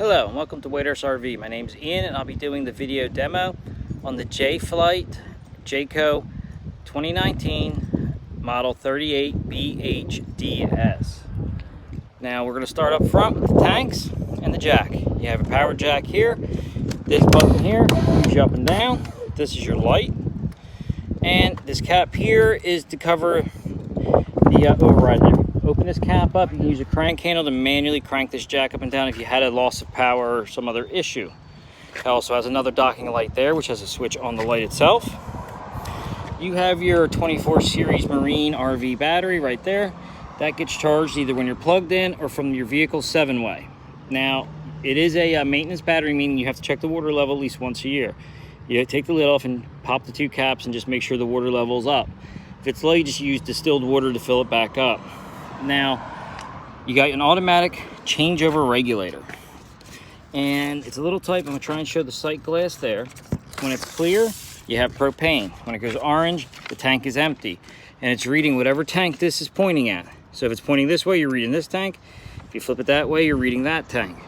Hello and welcome to Waiters RV. My name is Ian and I'll be doing the video demo on the Jay Flight Jayco 2019 model 38BHDS. Now we're going to start up front with the tanks and the jack. You have a power jack here. This button here moves you up and down. This is your light. And this cap here is to cover the override there. Open this cap up. You can use a crank handle to manually crank this jack up and down if you had a loss of power or some other issue. It also has another docking light there, which has a switch on the light itself. You have your 24 series Marine RV battery right there. That gets charged either when you're plugged in or from your vehicle's 7-way. Now, it is a maintenance battery, meaning you have to check the water level at least once a year. You take the lid off and pop the two caps and just make sure the water level is up. If it's low, you just use distilled water to fill it back up. Now, you got an automatic changeover regulator. And it's a little tight. I'm going to try and show the sight glass there. When it's clear, you have propane. When it goes orange, the tank is empty. And it's reading whatever tank this is pointing at. So if it's pointing this way, you're reading this tank. If you flip it that way, you're reading that tank.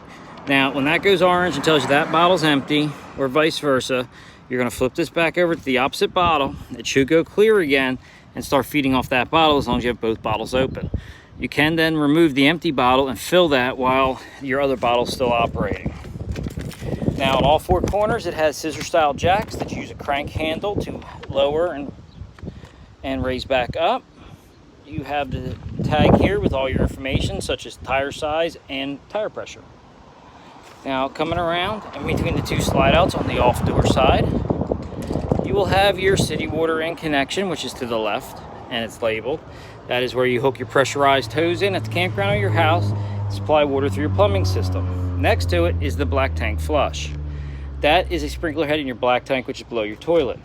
Now, when that goes orange and tells you that bottle's empty, or vice versa, you're going to flip this back over to the opposite bottle. It should go clear again and start feeding off that bottle as long as you have both bottles open. You can then remove the empty bottle and fill that while your other bottle's still operating. Now, on all four corners, it has scissor style jacks that use a crank handle to lower and raise back up. You have the tag here with all your information, such as tire size and tire pressure. Now, coming around in between the two slide outs on the off door side, you will have your city water in connection, which is to the left, and it's labeled. That is where you hook your pressurized hose in at the campground or your house to supply water through your plumbing system. Next to it is the black tank flush. That is a sprinkler head in your black tank, which is below your toilet.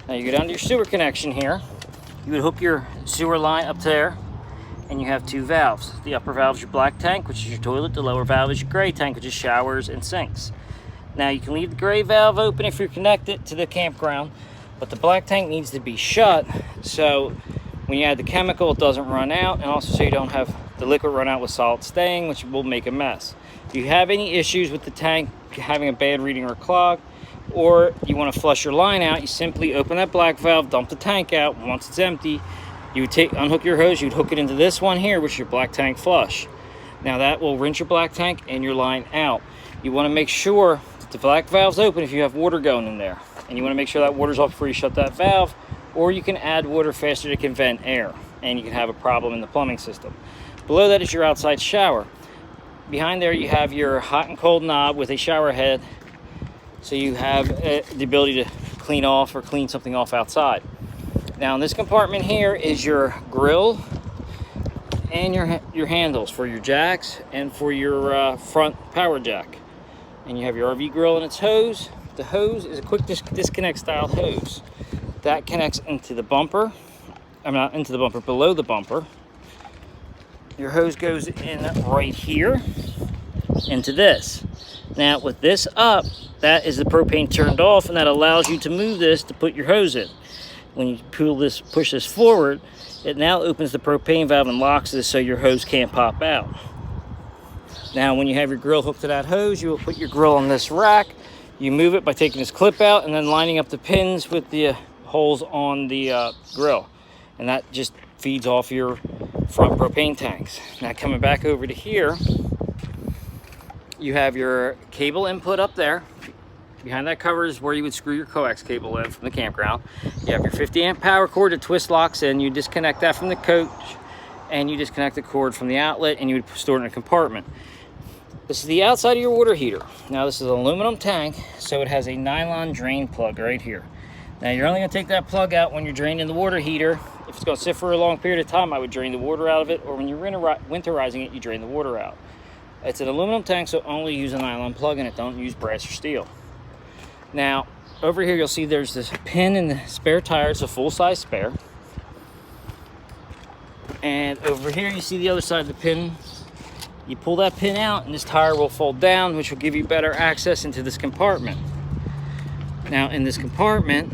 Now you go down to your sewer connection here. You would hook your sewer line up there, and you have two valves. The upper valve is your black tank, which is your toilet. The lower valve is your gray tank, which is showers and sinks. Now you can leave the gray valve open if you're connected to the campground, but the black tank needs to be shut so when you add the chemical it doesn't run out, and also so you don't have the liquid run out with solid staying, which will make a mess. If you have any issues with the tank having a bad reading or clog, or you want to flush your line out, you simply open that black valve, dump the tank out. Once it's empty, you would unhook your hose, you'd hook it into this one here, which is your black tank flush. Now that will rinse your black tank and your line out. You want to make sure that the black valve's open if you have water going in there. And you want to make sure that water's off before you shut that valve, or you can add water faster to convent air, and you can have a problem in the plumbing system. Below that is your outside shower. Behind there you have your hot and cold knob with a shower head, so you have the ability to clean off or clean something off outside. Now in this compartment here is your grill and your handles for your jacks and for your front power jack. And you have your RV grill and its hose. The hose is a quick disconnect style hose. That connects into the bumper. I'm not into the bumper, below the bumper. Your hose goes in right here into this. Now with this up, that is the propane turned off, and that allows you to move this to put your hose in. When you push this forward, it now opens the propane valve and locks this so your hose can't pop out. Now when you have your grill hooked to that hose, you will put your grill on this rack. You move it by taking this clip out and then lining up the pins with the holes on the grill. And that just feeds off your front propane tanks. Now coming back over to here, you have your cable input up there. Behind that cover is where you would screw your coax cable in from the campground. You have your 50 amp power cord that twist locks in. You disconnect that from the coach, and you disconnect the cord from the outlet, and you would store it in a compartment. This is the outside of your water heater. Now this is an aluminum tank, so it has a nylon drain plug right here. Now you're only going to take that plug out when you're draining the water heater. If it's going to sit for a long period of time, I would drain the water out of it, or when you're winterizing it, you drain the water out. It's an aluminum tank, so only use a nylon plug in it. Don't use brass or steel. Now over here you'll see there's this pin in the spare tire. It's a full-size spare. And over here you see the other side of the pin. You pull that pin out and this tire will fold down, which will give you better access into this compartment. Now in this compartment,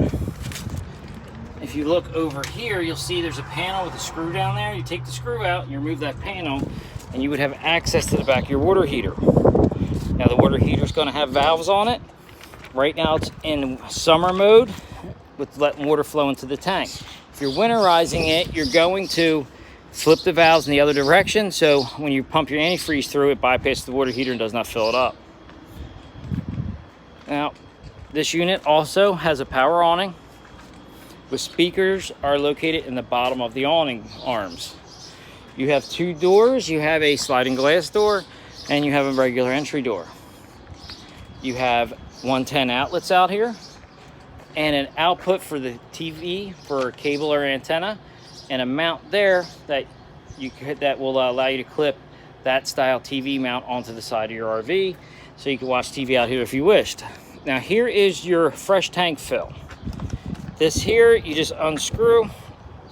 if you look over here, you'll see there's a panel with a screw down there. You take the screw out and you remove that panel, and you would have access to the back of your water heater. Now the water heater is going to have valves on it. Right now it's in summer mode with letting water flow into the tank. If you're winterizing it, you're going to flip the valves in the other direction, so when you pump your antifreeze through, it bypasses the water heater and does not fill it up. Now, this unit also has a power awning, with speakers are located in the bottom of the awning arms. You have two doors. You have a sliding glass door and you have a regular entry door. You have 110 outlets out here and an output for the TV for cable or antenna, and a mount there that will allow you to clip that style TV mount onto the side of your RV so you can watch TV out here if you wished. Now here is your fresh tank fill. This here, you just unscrew,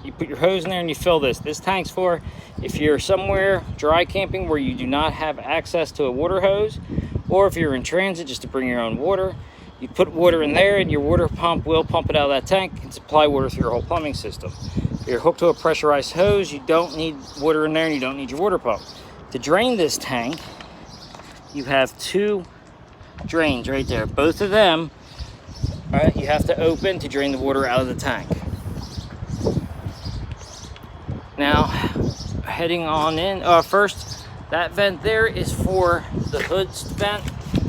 you put your hose in there and you fill this. This tank's for if you're somewhere dry camping where you do not have access to a water hose, or if you're in transit just to bring your own water. You put water in there and your water pump will pump it out of that tank and supply water through your whole plumbing system. If you're hooked to a pressurized hose, you don't need water in there and you don't need your water pump. To drain this tank, you have two drains right there. Both of them, all right, you have to open to drain the water out of the tank. Now, heading on in, first, that vent there is for the hood vent,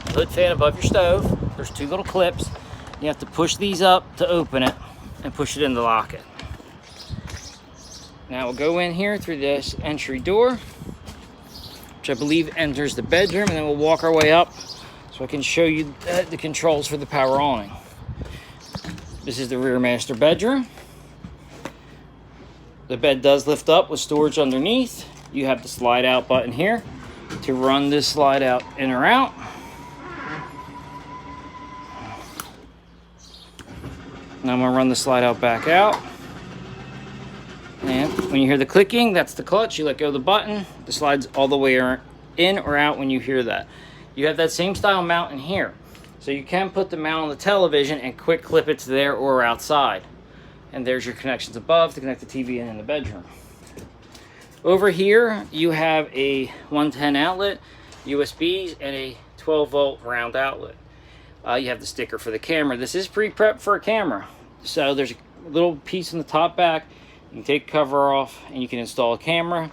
hood fan above your stove. There's two little clips. You have to push these up to open it and push it in to lock it. Now we'll go in here through this entry door, which I believe enters the bedroom, and then we'll walk our way up so I can show you the controls for the power awning. This is the rear master bedroom. The bed does lift up with storage underneath. You have the slide out button here to run this slide out in or out. Now I'm going to run the slide out back out. And when you hear the clicking, that's the clutch. You let go of the button. The slide's all the way in or out when you hear that. You have that same style mount in here. So you can put the mount on the television and quick clip it to there or outside. And there's your connections above to connect the TV in the bedroom. Over here, you have a 110 outlet, USBs, and a 12-volt round outlet. You have the sticker for the camera. This is pre-prepped for a camera. So there's a little piece in the top back. You can take the cover off and you can install a camera.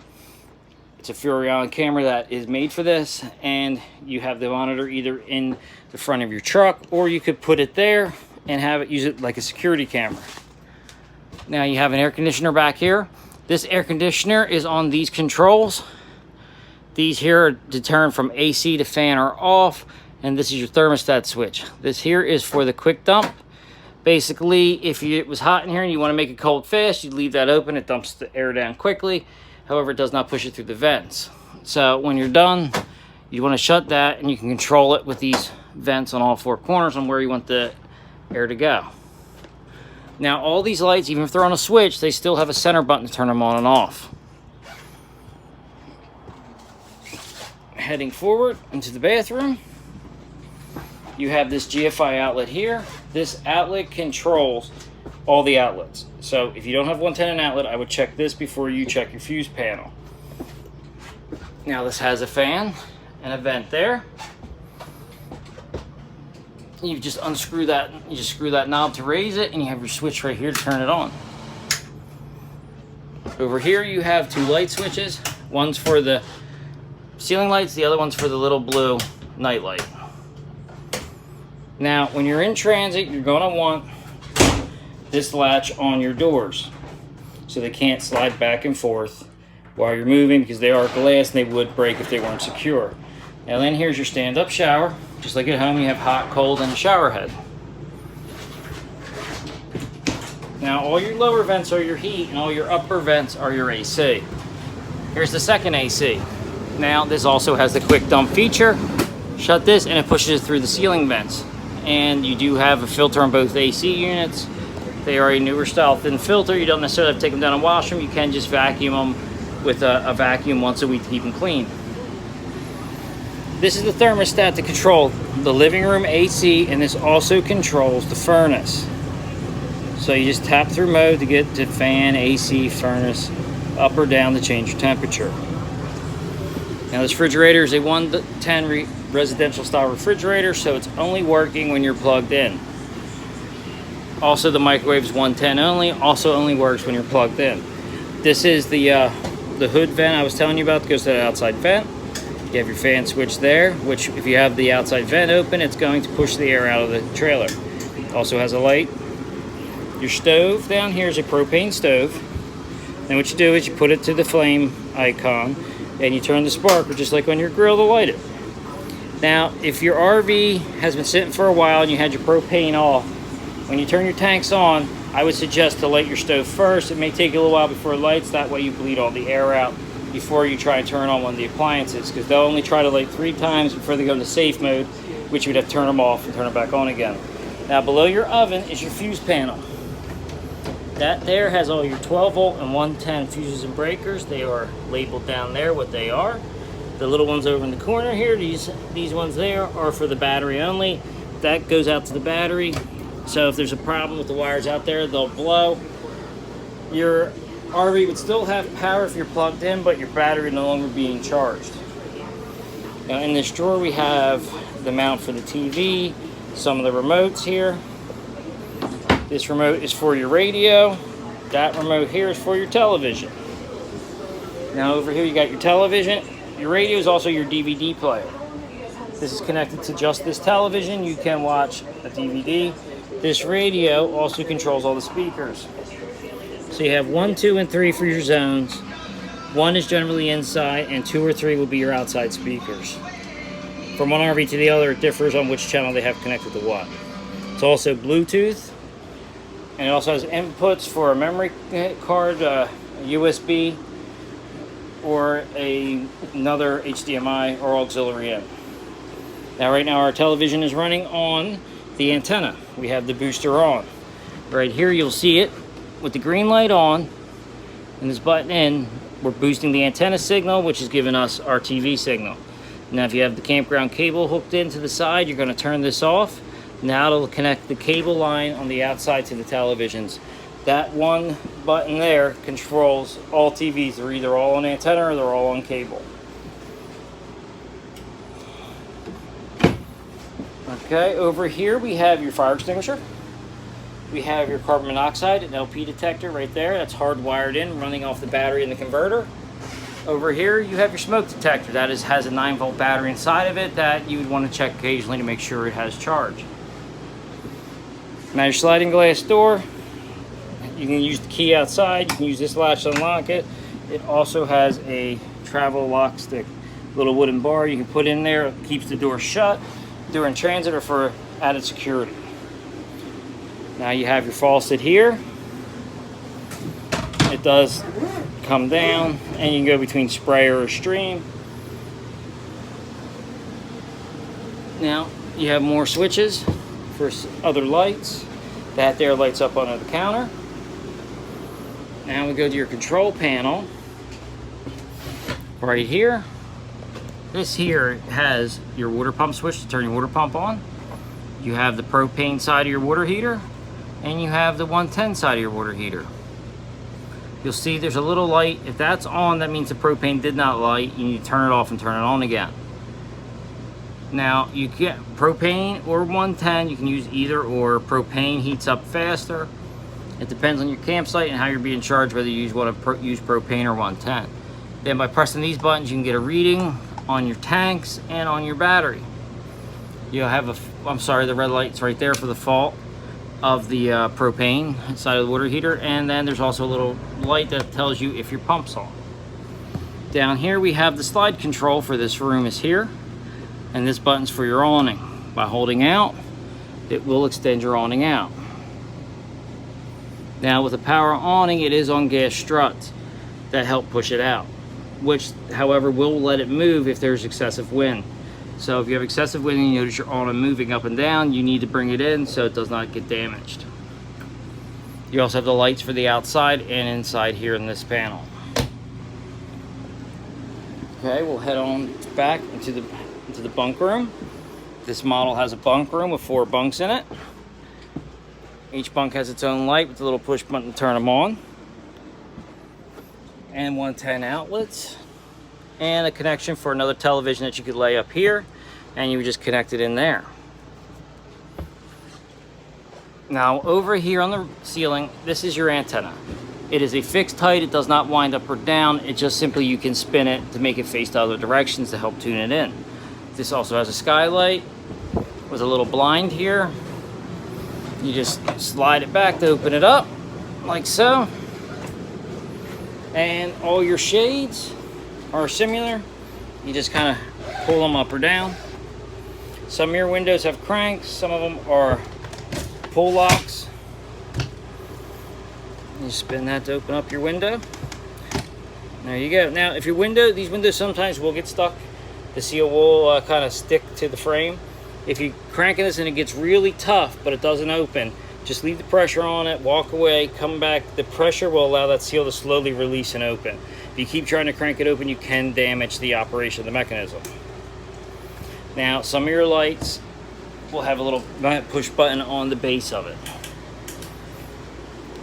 It's a Furrion camera that is made for this, and you have the monitor either in the front of your truck, or you could put it there and use it like a security camera. Now you have an air conditioner back here. This air conditioner is on these controls. These here are determined from AC to fan or off, and this is your thermostat switch. This here is for the quick dump. Basically, if it was hot in here and you want to make it cold fast, you'd leave that open. It dumps the air down quickly. However, it does not push it through the vents. So when you're done, you want to shut that, and you can control it with these vents on all four corners on where you want the air to go. Now all these lights, even if they're on a switch, they still have a center button to turn them on and off. Heading forward into the bathroom, you have this GFI outlet here. This outlet controls all the outlets. So if you don't have 110 outlet, I would check this before you check your fuse panel. Now this has a fan and a vent there. You just unscrew that, you just screw that knob to raise it, and you have your switch right here to turn it on. Over here you have two light switches. One's for the ceiling lights, the other one's for the little blue night light. Now when you're in transit, you're going to want this latch on your doors so they can't slide back and forth while you're moving, because they are glass and they would break if they weren't secure. Now then, here's your stand-up shower. Just like at home, you have hot, cold, and a shower head. Now all your lower vents are your heat and all your upper vents are your AC. Here's the second AC. Now this also has the quick dump feature. Shut this and it pushes it through the ceiling vents. And you do have a filter on both AC units. They are a newer style thin filter. You don't necessarily have to take them down and wash them. You can just vacuum them with a vacuum once a week to keep them clean. This is the thermostat to control the living room AC, and this also controls the furnace. So you just tap through mode to get to fan, AC, furnace, up or down to change your temperature. Now this refrigerator is a 110 residential style refrigerator, so it's only working when you're plugged in. Also the microwave is 110 only, also only works when you're plugged in. This is the hood vent I was telling you about that goes to the outside vent. You have your fan switch there, which if you have the outside vent open, it's going to push the air out of the trailer. Also has a light. Your stove down here is a propane stove. Then what you do is you put it to the flame icon and you turn the sparker just like on your grill to light it. Now, if your RV has been sitting for a while and you had your propane off, when you turn your tanks on, I would suggest to light your stove first. It may take a little while before it lights. That way you bleed all the air out before you try and turn on one of the appliances, because they'll only try to light 3 times before they go into safe mode, which you would have to turn them off and turn them back on again. Now below your oven is your fuse panel. That there has all your 12 volt and 110 fuses and breakers. They are labeled down there what they are. The little ones over in the corner here, these ones there are for the battery only. That goes out to the battery. So if there's a problem with the wires out there, they'll blow. Your RV would still have power if you're plugged in, but your battery no longer being charged. Now in this drawer we have the mount for the TV, some of the remotes here. This remote is for your radio. That remote here is for your television. Now over here you got your television. Your radio is also your DVD player. This is connected to just this television. You can watch a DVD. This radio also controls all the speakers. So you have 1, 2, and 3 for your zones. 1 is generally inside, and 2 or 3 will be your outside speakers. From one RV to the other, it differs on which channel they have connected to what. It's also Bluetooth, and it also has inputs for a memory card, a USB, or another HDMI or auxiliary in. Now right now our television is running on the antenna. We have the booster on. Right here you'll see it with the green light on and this button in. We're boosting the antenna signal, which is giving us our TV signal. Now if you have the campground cable hooked into the side, you're going to turn this off. Now it'll connect the cable line on the outside to the televisions. That one button there controls all TVs. They're either all on antenna or they're all on cable. Okay, over here we have your fire extinguisher. We have your carbon monoxide and LP detector right there. That's hardwired in, running off the battery in the converter. Over here you have your smoke detector. That has a 9-volt battery inside of it that you would want to check occasionally to make sure it has charge. Now your sliding glass door, you can use the key outside. You can use this latch to unlock it. It also has a travel lock stick, little wooden bar you can put in there. It keeps the door shut during transit or for added security. Now you have your faucet here. It does come down and you can go between sprayer or stream. Now you have more switches for other lights. That there lights up under the counter. Now we go to your control panel. Right here. This here has your water pump switch to turn your water pump on. You have the propane side of your water heater, and you have the 110 side of your water heater. You'll see there's a little light. If that's on, that means the propane did not light. You need to turn it off and turn it on again. Now you get propane or 110. You can use either or. Propane heats up faster. It depends on your campsite and how you're being charged, whether you want to use propane or 110. Then by pressing these buttons, you can get a reading on your tanks and on your battery. You'll have the red light's right there for the fault of the propane side of the water heater, and then there's also a little light that tells you if your pump's on. Down here we have the slide control for this room is here, and this button's for your awning. By holding out, it will extend your awning out. Now with the power awning, it is on gas struts that help push it out, which however will let it move if there's excessive wind. So if you have excessive wind and you notice your awning moving up and down, you need to bring it in so it does not get damaged. You also have the lights for the outside and inside here in this panel. Okay, we'll head on back into the bunk room. This model has a bunk room with 4 bunks in it. Each bunk has its own light with a little push button to turn them on. And 110 outlets. and a connection for another television that you could lay up here, and you would just connect it in there. Now over here on the ceiling, this is your antenna. It is a fixed height. It does not wind up or down. It just simply, you can spin it to make it face the other directions to help tune it in. This also has a skylight with a little blind here. You just slide it back to open it up, like so. And all your shades are similar. You just kind of pull them up or down. Some of your windows have cranks. Some of them are pull locks. You spin that to open up your window. There you go. Now, if these windows sometimes will get stuck. The seal will kind of stick to the frame. If you crank this and it gets really tough, but it doesn't open, just leave the pressure on it, walk away, come back. The pressure will allow that seal to slowly release and open. If you keep trying to crank it open, you can damage the operation of the mechanism. Now, some of your lights will have a little push button on the base of it.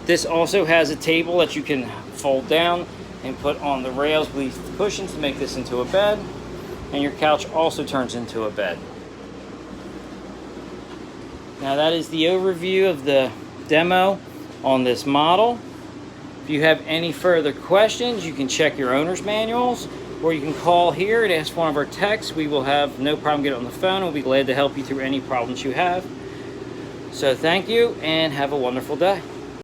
This also has a table that you can fold down and put on the rails beneath the cushions to make this into a bed. And your couch also turns into a bed. Now that is the overview of the demo on this model. If you have any further questions, you can check your owner's manuals, or you can call here and ask one of our techs. We will have no problem getting on the phone. We'll be glad to help you through any problems you have. So thank you and have a wonderful day.